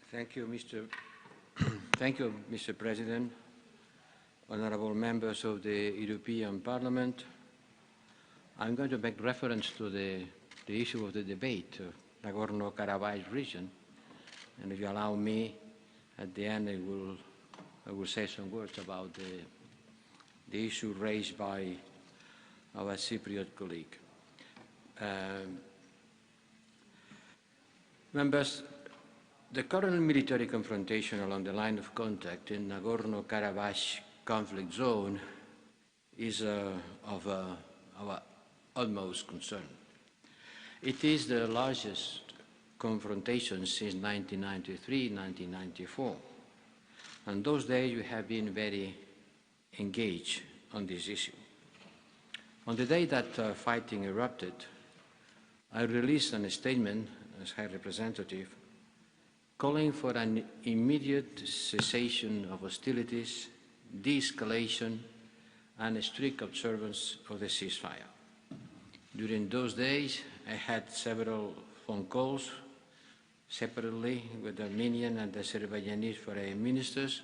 Thank you, Mr. President, honorable members of the European Parliament. I'm going to make reference to the issue of the debate, Nagorno-Karabakh region, and if you allow me, at the end I will say some words about the issue raised by our Cypriot colleague. Members, the current military confrontation along the line of contact in Nagorno-Karabakh conflict zone is of our utmost concern. It is the largest confrontation since 1993-1994. And those days we have been very engaged on this issue. On the day that fighting erupted, I released a statement as High Representative calling for an immediate cessation of hostilities, de-escalation, and a strict observance of the ceasefire. During those days, I had several phone calls separately with the Armenian and the Azerbaijani foreign ministers,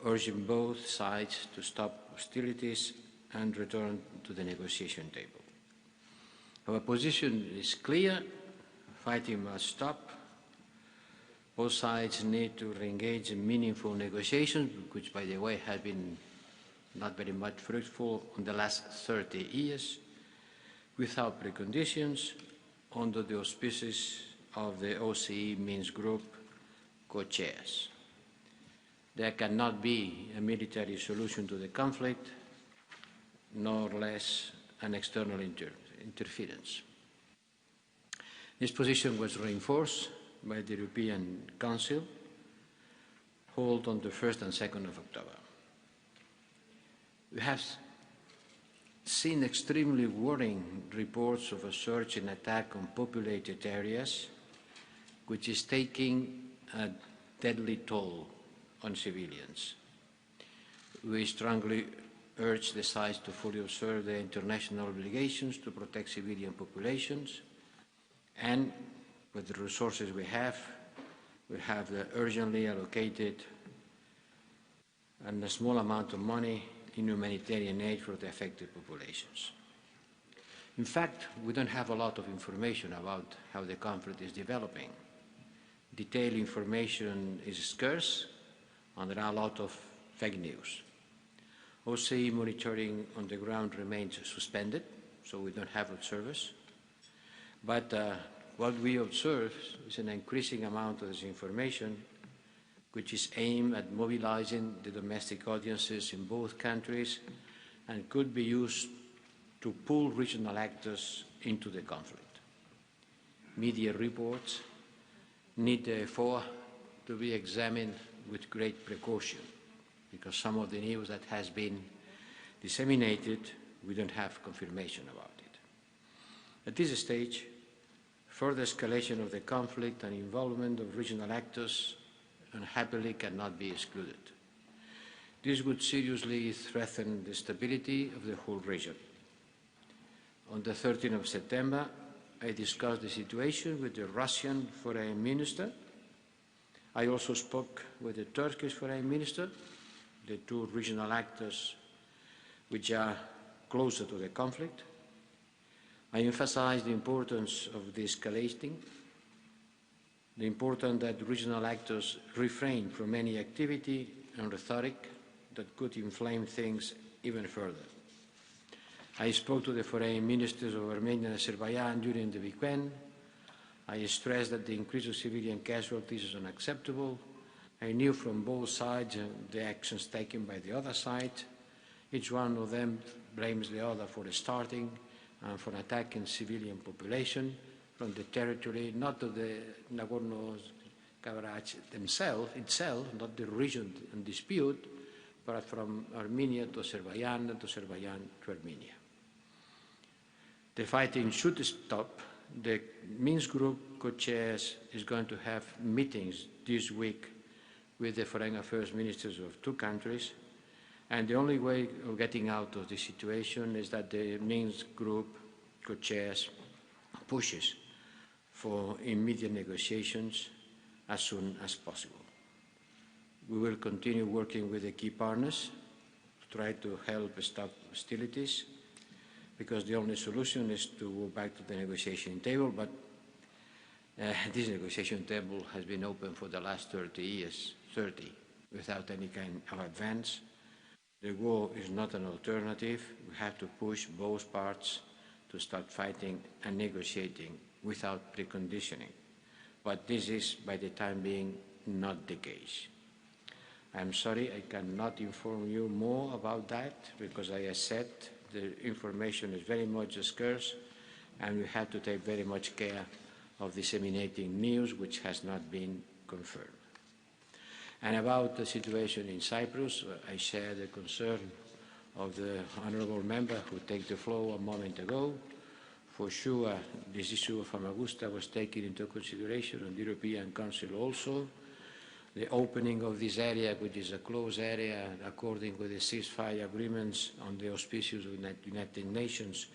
urging both sides to stop hostilities and return to the negotiation table. Our position is clear: fighting must stop. Both sides need to re-engage in meaningful negotiations, which, by the way, have been not very much fruitful in the last 30 years, without preconditions, under the auspices of the OSCE Minsk Group co-chairs. There cannot be a military solution to the conflict, nor less an external interference. This position was reinforced by the European Council, held on the 1st and 2nd of October. We have seen extremely worrying reports of a surge in attack on populated areas, which is taking a deadly toll on civilians. We strongly urge the sides to fully observe the international obligations to protect civilian populations, and with the resources we have urgently allocated a small amount of money in humanitarian aid for the affected populations. In fact, we don't have a lot of information about how the conflict is developing. Detailed information is scarce, and there are a lot of fake news. OSCE monitoring on the ground remains suspended, so we don't have observers. But what we observe is an increasing amount of disinformation, which is aimed at mobilizing the domestic audiences in both countries and could be used to pull regional actors into the conflict. Media reports need therefore to be examined with great precaution, because some of the news that has been disseminated, we don't have confirmation about it. At this stage, further escalation of the conflict and involvement of regional actors unhappily cannot be excluded. This would seriously threaten the stability of the whole region. On the 13th of September, I discussed the situation with the Russian Foreign Minister. I also spoke with the Turkish Foreign Minister, the two regional actors which are closer to the conflict. I emphasized the importance of de-escalating, the importance that regional actors refrain from any activity and rhetoric that could inflame things even further. I spoke to the foreign ministers of Armenia and Azerbaijan during the weekend. I stressed that the increase of civilian casualties is unacceptable. I knew from both sides the actions taken by the other side. Each one of them blames the other for starting and for attacking civilian population from the territory, not of the Nagorno-Karabakh itself, not the region in dispute, but from Armenia to Azerbaijan and Azerbaijan to Armenia. The fighting should stop. The Minsk Group co-chairs is going to have meetings this week with the foreign affairs ministers of two countries, and the only way of getting out of this situation is that the Minsk Group co-chairs pushes for immediate negotiations as soon as possible. We will continue working with the key partners to try to help stop hostilities, because the only solution is to go back to the negotiation table, but this negotiation table has been open for the last 30 years, without any kind of advance. The war is not an alternative. We have to push both parts to start fighting and negotiating without preconditioning. But this is, by the time being, not the case. I'm sorry I cannot inform you more about that, because I said the information is very much scarce, and we have to take very much care of disseminating news which has not been confirmed. And about the situation in Cyprus, I share the concern of the honourable member who took the floor a moment ago. For sure, this issue of Famagusta was taken into consideration on the European Council also. The opening of this area, which is a closed area, according with the ceasefire agreements on the auspices of the United Nations,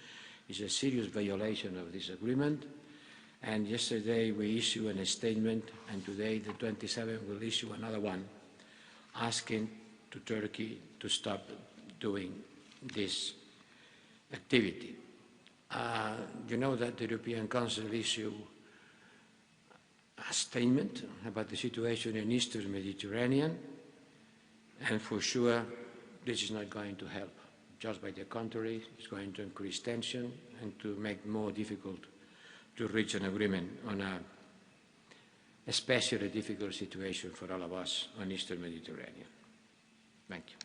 is a serious violation of this agreement. And yesterday we issued a statement, and today the 27th will issue another one, asking to Turkey to stop doing this activity. You know that the European Council issued a statement about the situation in Eastern Mediterranean, and for sure this is not going to help. Just by the contrary, it's going to increase tension and to make it more difficult to reach an agreement on a especially difficult situation for all of us on Eastern Mediterranean. Thank you.